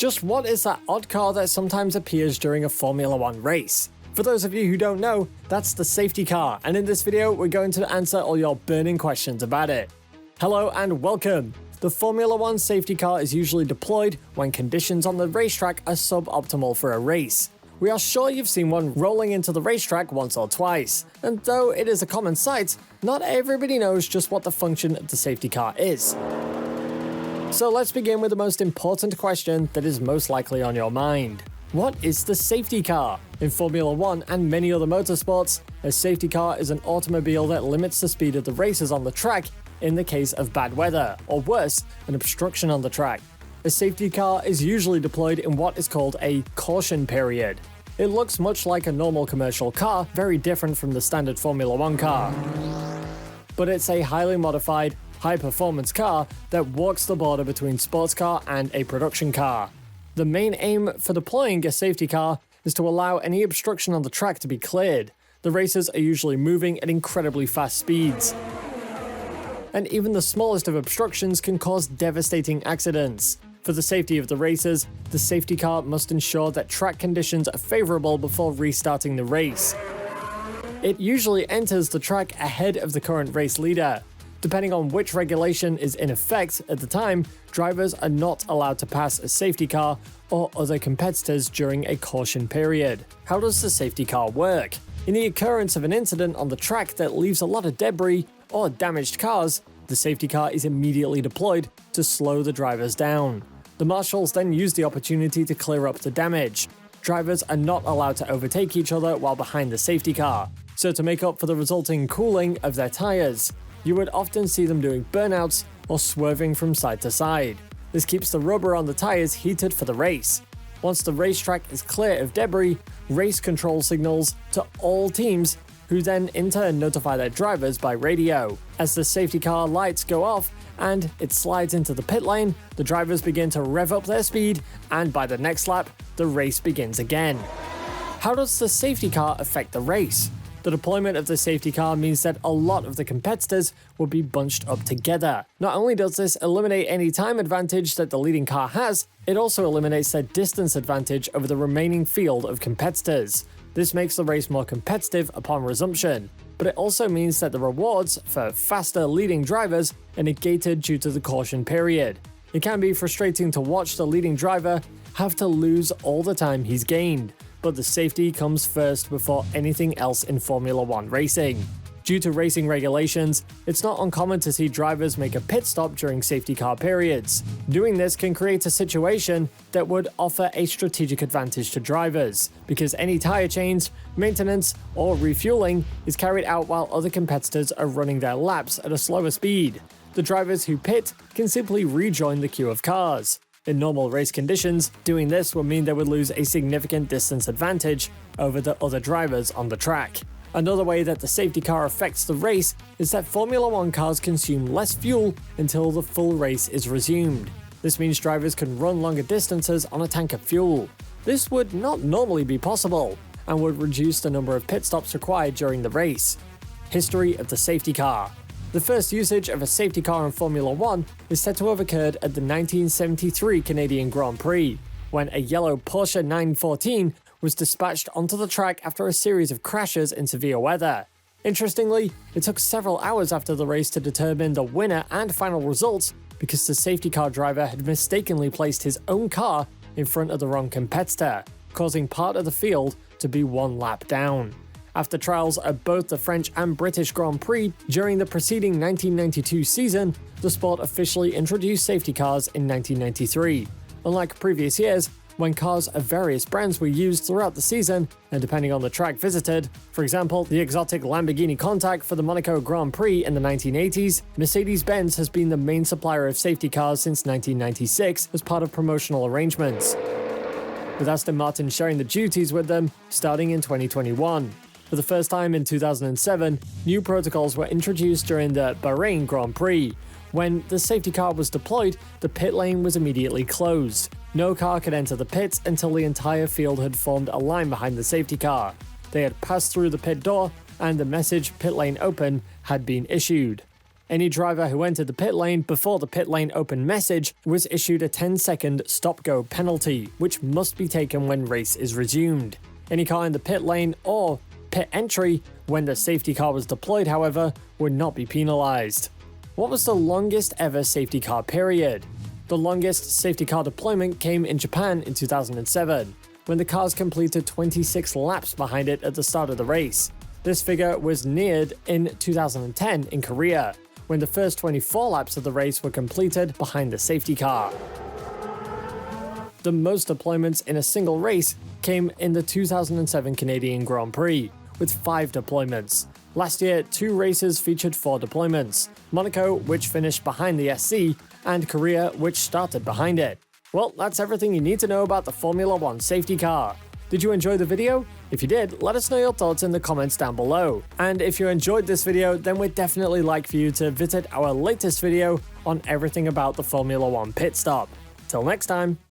Just what is that odd car that sometimes appears during a Formula 1 race? For those of you who don't know, that's the safety car, and in this video we're going to answer all your burning questions about it. Hello and welcome! The Formula 1 safety car is usually deployed when conditions on the racetrack are suboptimal for a race. We are sure you've seen one rolling into the racetrack once or twice, and though it is a common sight, not everybody knows just what the function of the safety car is. So let's begin with the most important question that is most likely on your mind. What is the safety car? In Formula 1 and many other motorsports, a safety car is an automobile that limits the speed of the racers on the track in the case of bad weather, or worse, an obstruction on the track. A safety car is usually deployed in what is called a caution period. It looks much like a normal commercial car, very different from the standard Formula 1 car. But it's a highly modified, high-performance car that walks the border between sports car and a production car. The main aim for deploying a safety car is to allow any obstruction on the track to be cleared. The racers are usually moving at incredibly fast speeds, and even the smallest of obstructions can cause devastating accidents. For the safety of the racers, the safety car must ensure that track conditions are favorable before restarting the race. It usually enters the track ahead of the current race leader. Depending on which regulation is in effect at the time, drivers are not allowed to pass a safety car or other competitors during a caution period. How does the safety car work? In the occurrence of an incident on the track that leaves a lot of debris or damaged cars, the safety car is immediately deployed to slow the drivers down. The marshals then use the opportunity to clear up the damage. Drivers are not allowed to overtake each other while behind the safety car, so to make up for the resulting cooling of their tires, you would often see them doing burnouts or swerving from side to side. This keeps the rubber on the tires heated for the race. Once the racetrack is clear of debris, race control signals to all teams, who then in turn notify their drivers by radio. As the safety car lights go off and it slides into the pit lane, the drivers begin to rev up their speed, and by the next lap, the race begins again. How does the safety car affect the race? The deployment of the safety car means that a lot of the competitors will be bunched up together. Not only does this eliminate any time advantage that the leading car has, it also eliminates their distance advantage over the remaining field of competitors. This makes the race more competitive upon resumption, but it also means that the rewards for faster leading drivers are negated due to the caution period. It can be frustrating to watch the leading driver have to lose all the time he's gained, but the safety comes first before anything else in Formula 1 racing. Due to racing regulations, it's not uncommon to see drivers make a pit stop during safety car periods. Doing this can create a situation that would offer a strategic advantage to drivers, because any tire change, maintenance, or refueling is carried out while other competitors are running their laps at a slower speed. The drivers who pit can simply rejoin the queue of cars. In normal race conditions, doing this would mean they would lose a significant distance advantage over the other drivers on the track. Another way that the safety car affects the race is that Formula 1 cars consume less fuel until the full race is resumed. This means drivers can run longer distances on a tank of fuel. This would not normally be possible, and would reduce the number of pit stops required during the race. History of the safety car. The first usage of a safety car in Formula 1 is said to have occurred at the 1973 Canadian Grand Prix, when a yellow Porsche 914 was dispatched onto the track after a series of crashes in severe weather. Interestingly, it took several hours after the race to determine the winner and final results because the safety car driver had mistakenly placed his own car in front of the wrong competitor, causing part of the field to be one lap down. After trials at both the French and British Grand Prix during the preceding 1992 season, the sport officially introduced safety cars in 1993. Unlike previous years, when cars of various brands were used throughout the season, and depending on the track visited, for example, the exotic Lamborghini Countach for the Monaco Grand Prix in the 1980s, Mercedes-Benz has been the main supplier of safety cars since 1996 as part of promotional arrangements, with Aston Martin sharing the duties with them starting in 2021. For the first time in 2007, new protocols were introduced during the Bahrain Grand Prix. When the safety car was deployed, the pit lane was immediately closed. No car could enter the pits until the entire field had formed a line behind the safety car. They had passed through the pit door, and the message "pit lane open" had been issued. Any driver who entered the pit lane before the pit lane open message was issued a 10-second stop-go penalty, which must be taken when race is resumed. Any car in the pit lane or pit entry when the safety car was deployed, however, would not be penalized. What was the longest ever safety car period? The longest safety car deployment came in Japan in 2007, when the cars completed 26 laps behind it at the start of the race. This figure was neared in 2010 in Korea, when the first 24 laps of the race were completed behind the safety car. The most deployments in a single race came in the 2007 Canadian Grand Prix, with 5 deployments. Last year, 2 races featured 4 deployments: Monaco, which finished behind the SC, and Korea, which started behind it. Well, that's everything you need to know about the Formula 1 safety car. Did you enjoy the video? If you did, let us know your thoughts in the comments down below. And if you enjoyed this video, then we'd definitely like for you to visit our latest video on everything about the Formula 1 pit stop. Till next time.